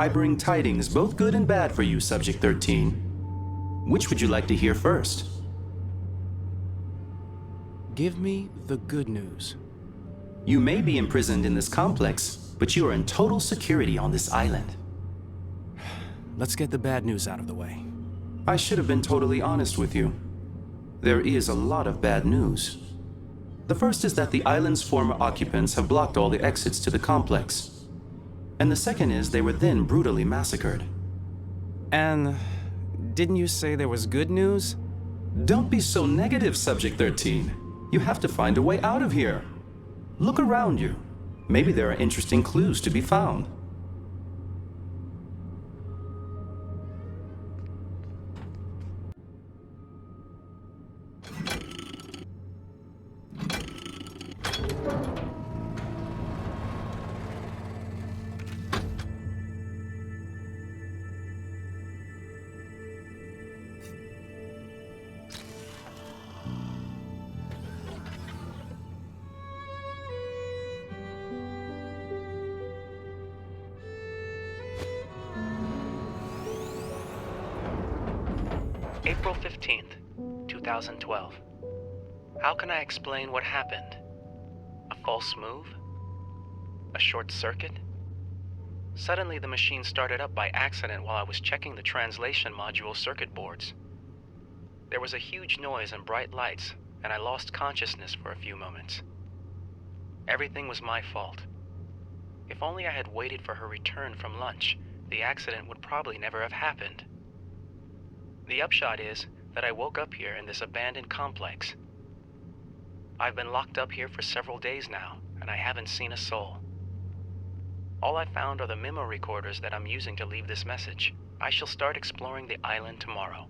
I bring tidings both good and bad for you, Subject 13. Which would you like to hear first? Give me the good news. You may be imprisoned in this complex, but you are in total security on this island. Let's get the bad news out of the way. I should have been totally honest with you. There is a lot of bad news. The first is that the island's former occupants have blocked all the exits to the complex. And the second is they were then brutally massacred. And didn't you say there was good news? Don't be so negative, Subject 13. You have to find a way out of here. Look around you. Maybe there are interesting clues to be found. April 15th, 2012. How can I explain what happened? A false move? A short circuit? Suddenly the machine started up by accident while I was checking the translation module circuit boards. There was a huge noise and bright lights, and I lost consciousness for a few moments. Everything was my fault. If only I had waited for her return from lunch, the accident would probably never have happened. The upshot is that I woke up here in this abandoned complex. I've been locked up here for several days now, and I haven't seen a soul. All I found are the memo recorders that I'm using to leave this message. I shall start exploring the island tomorrow.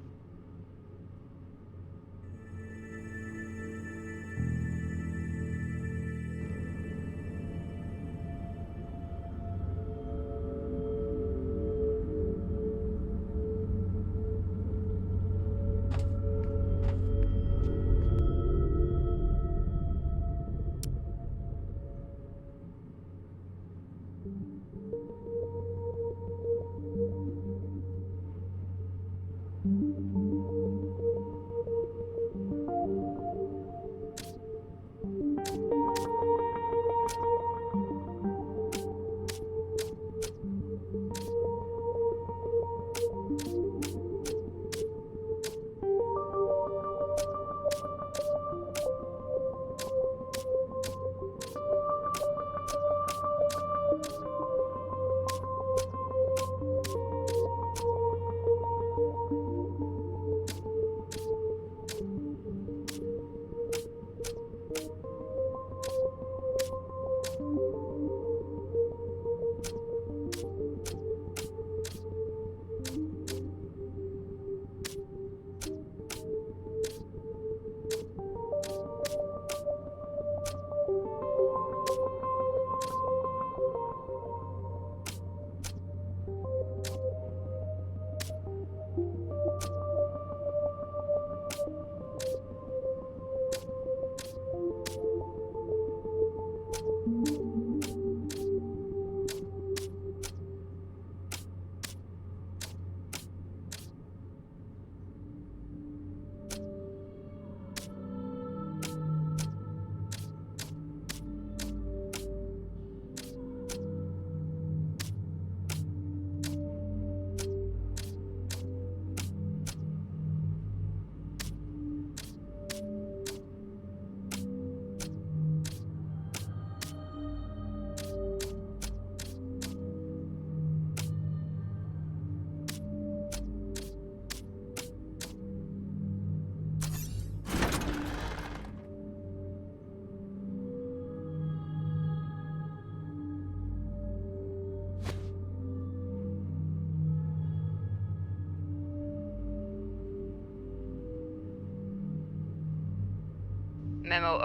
Memo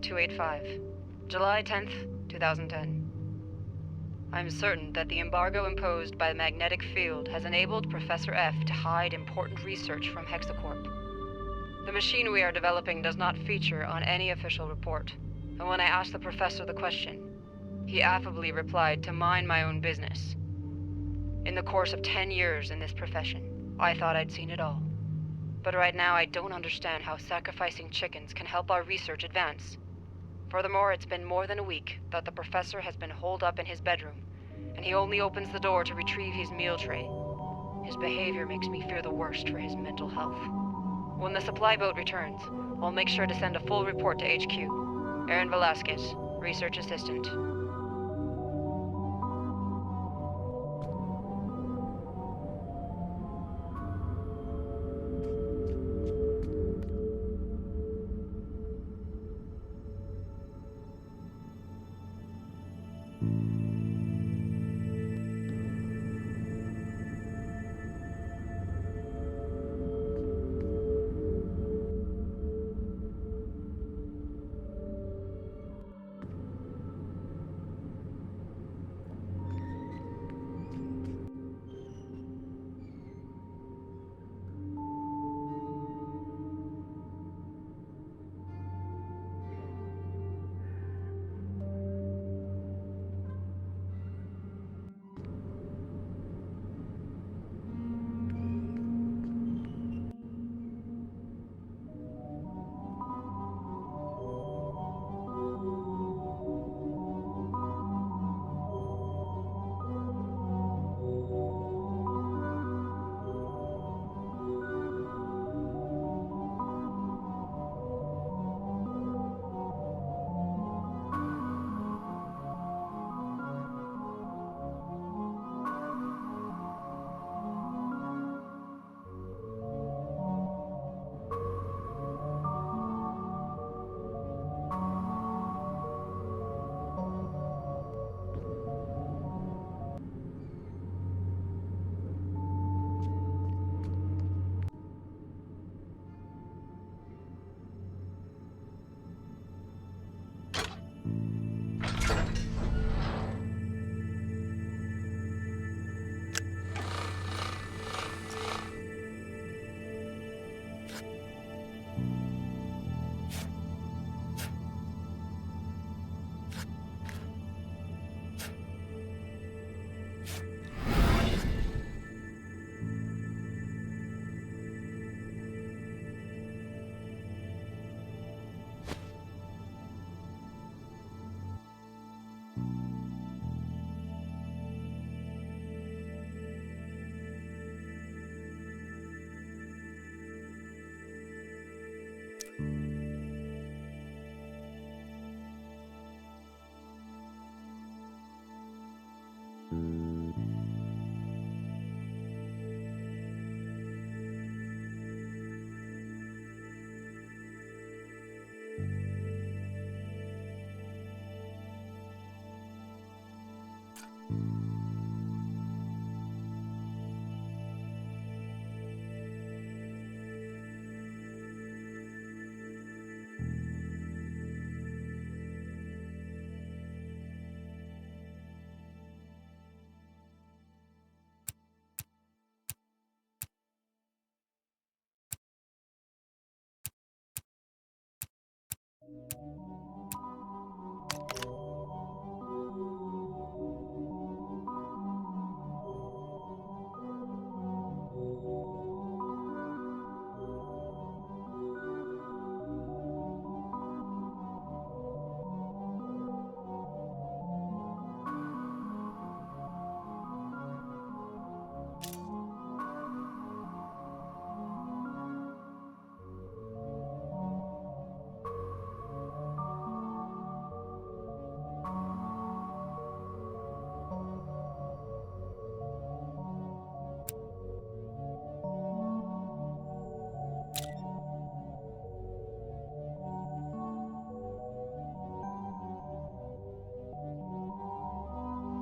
00285, July 10th, 2010. I'm certain that the embargo imposed by the magnetic field has enabled Professor F to hide important research from Hexacorp. The machine we are developing does not feature on any official report, and when I asked the professor the question, he affably replied to mind my own business. In the course of 10 years in this profession, I thought I'd seen it all. But right now I don't understand how sacrificing chickens can help our research advance. Furthermore, it's been more than a week that the professor has been holed up in his bedroom, and he only opens the door to retrieve his meal tray. His behavior makes me fear the worst for his mental health. When the supply boat returns, I'll make sure to send a full report to HQ. Aaron Velasquez, Research Assistant.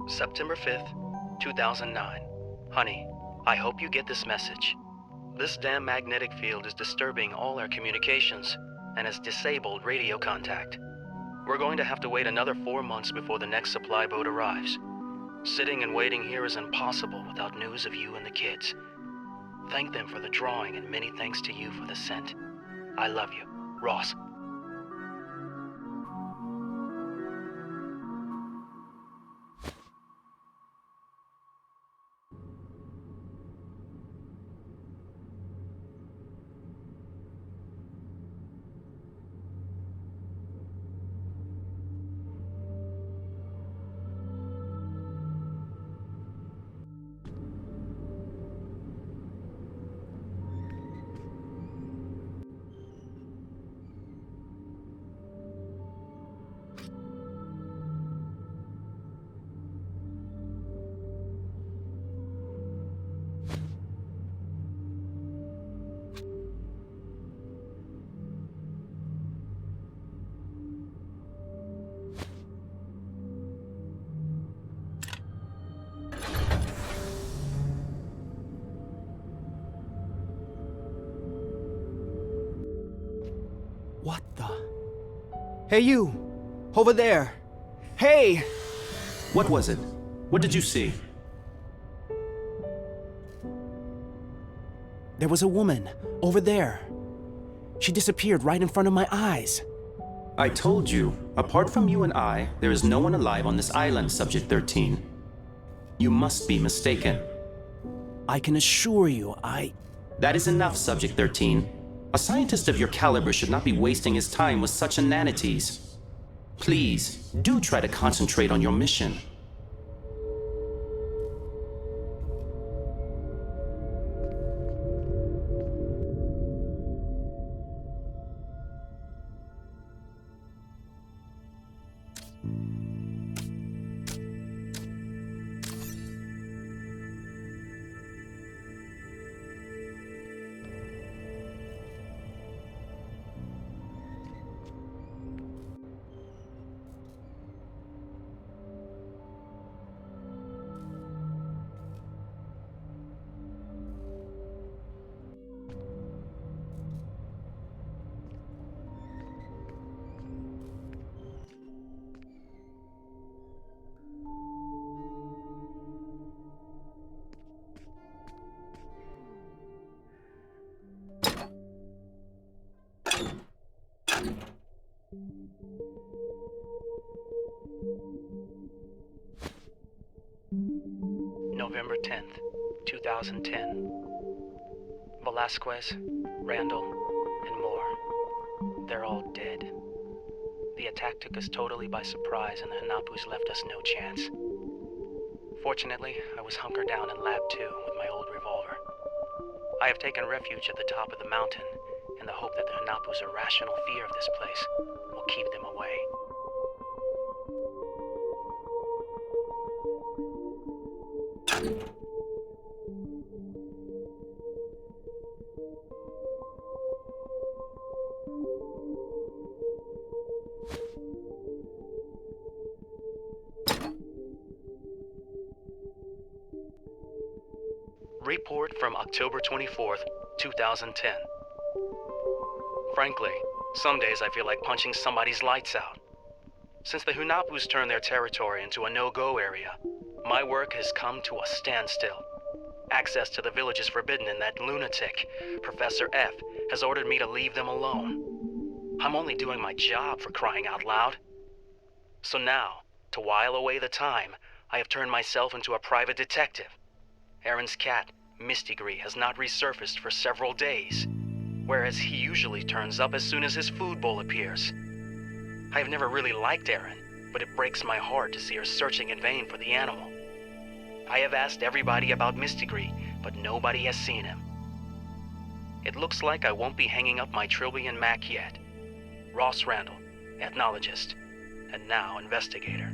September 5th, 2009. Honey, I hope you get this message. This damn magnetic field is disturbing all our communications and has disabled radio contact. We're going to have to wait another 4 months before the next supply boat arrives. Sitting and waiting here is impossible without news of you and the kids. Thank them for the drawing and many thanks to you for the scent. I love you, Ross. What the? Hey, you! Over there! Hey! What was it? What did you see? There was a woman over there. She disappeared right in front of my eyes. I told you, apart from you and I, there is no one alive on this island, Subject 13. You must be mistaken. I can assure you, That is enough, Subject 13. A scientist of your caliber should not be wasting his time with such inanities. Please, do try to concentrate on your mission. November 10th, 2010. Velasquez, Randall, and more. They're all dead. The attack took us totally by surprise, and the Hanapus left us no chance. Fortunately, I was hunkered down in Lab 2 with my old revolver. I have taken refuge at the top of the mountain in the hope that the Hanapus' irrational fear of this place will keep them away. Report from October 24th, 2010. Frankly, some days I feel like punching somebody's lights out. Since the Hunapus turned their territory into a no-go area, my work has come to a standstill. Access to the village is forbidden, and that lunatic, Professor F, has ordered me to leave them alone. I'm only doing my job, for crying out loud. So now, to while away the time, I have turned myself into a private detective. Aaron's cat, Mistigris, has not resurfaced for several days, whereas he usually turns up as soon as his food bowl appears. I have never really liked Aaron, but it breaks my heart to see her searching in vain for the animal. I have asked everybody about Mistigris, but nobody has seen him. It looks like I won't be hanging up my Trilby and Mac yet. Ross Randall, ethnologist, and now investigator.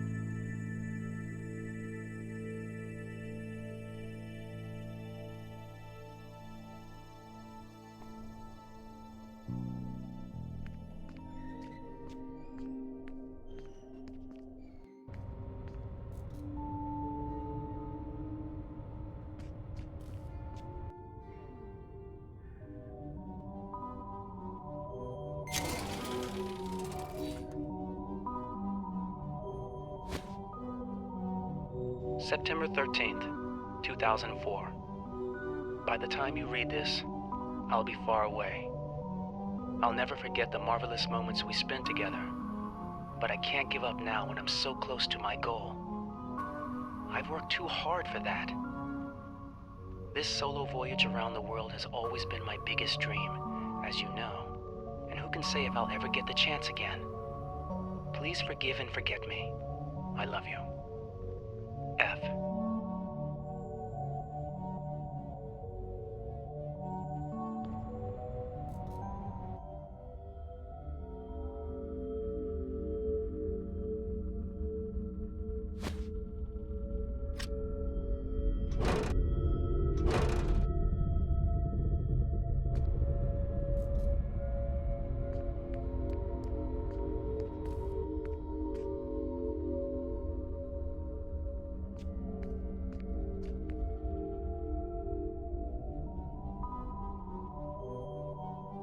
September 13th, 2004. By the time you read this, I'll be far away. I'll never forget the marvelous moments we spent together, but I can't give up now when I'm so close to my goal. I've worked too hard for that. This solo voyage around the world has always been my biggest dream, as you know, and who can say if I'll ever get the chance again? Please forgive and forget me. I love you. F.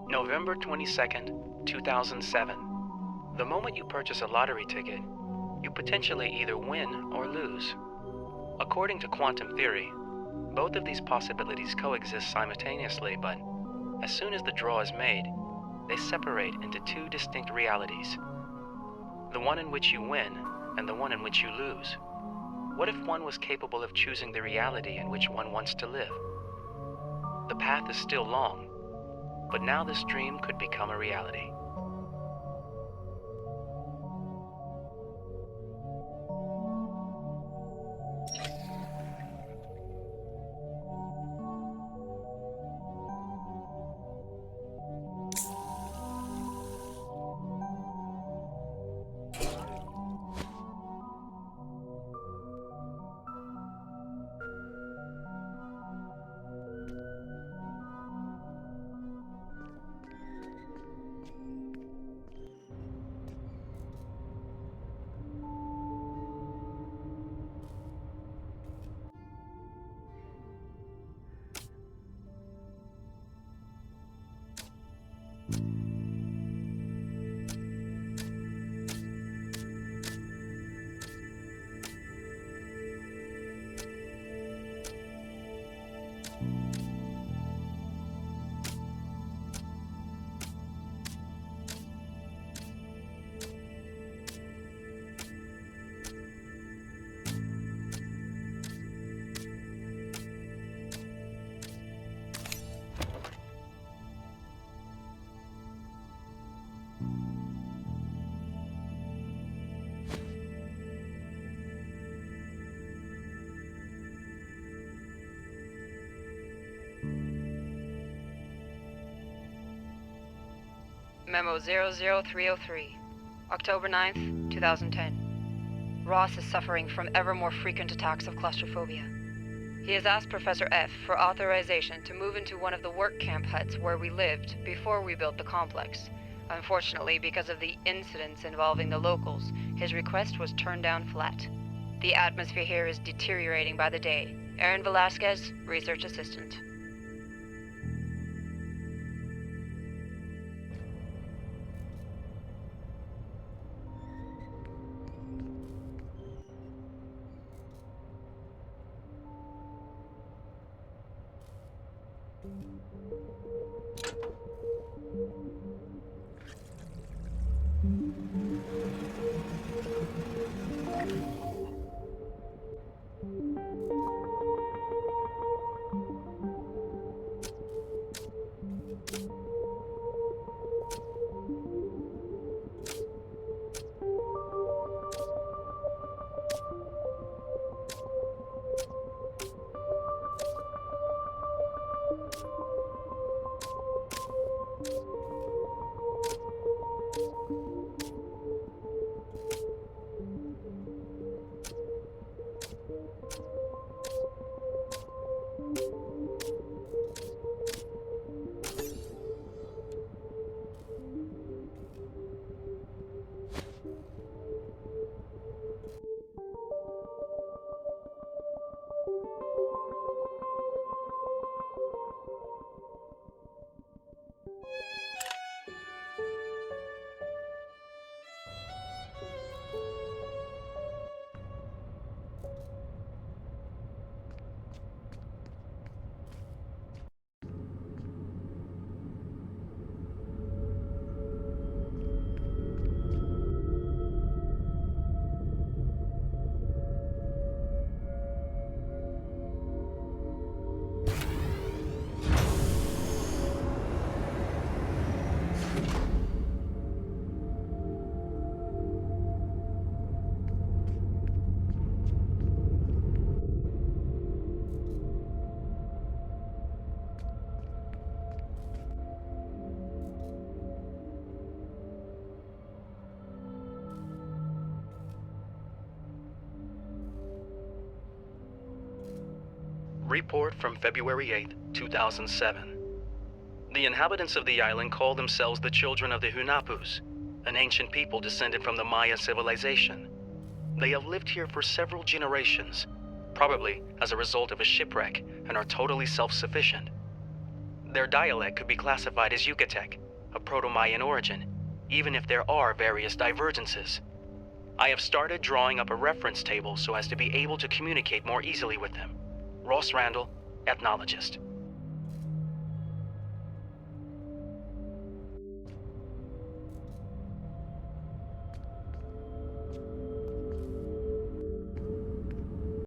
November 22nd, 2007. The moment you purchase a lottery ticket, you potentially either win or lose. According to quantum theory, both of these possibilities coexist simultaneously, but as soon as the draw is made, they separate into two distinct realities. The one in which you win and the one in which you lose. What if one was capable of choosing the reality in which one wants to live? The path is still long, but now this dream could become a reality. Memo 00303, October 9th, 2010. Ross is suffering from ever more frequent attacks of claustrophobia. He has asked Professor F for authorization to move into one of the work camp huts where we lived before we built the complex. Unfortunately, because of the incidents involving the locals, his request was turned down flat. The atmosphere here is deteriorating by the day. Aaron Velasquez, Research Assistant. Report from February 8, 2007. The inhabitants of the island call themselves the Children of the Hunapus, an ancient people descended from the Maya civilization. They have lived here for several generations, probably as a result of a shipwreck, and are totally self-sufficient. Their dialect could be classified as Yucatec, of Proto-Mayan origin, even if there are various divergences. I have started drawing up a reference table so as to be able to communicate more easily with them. Ross Randall, ethnologist.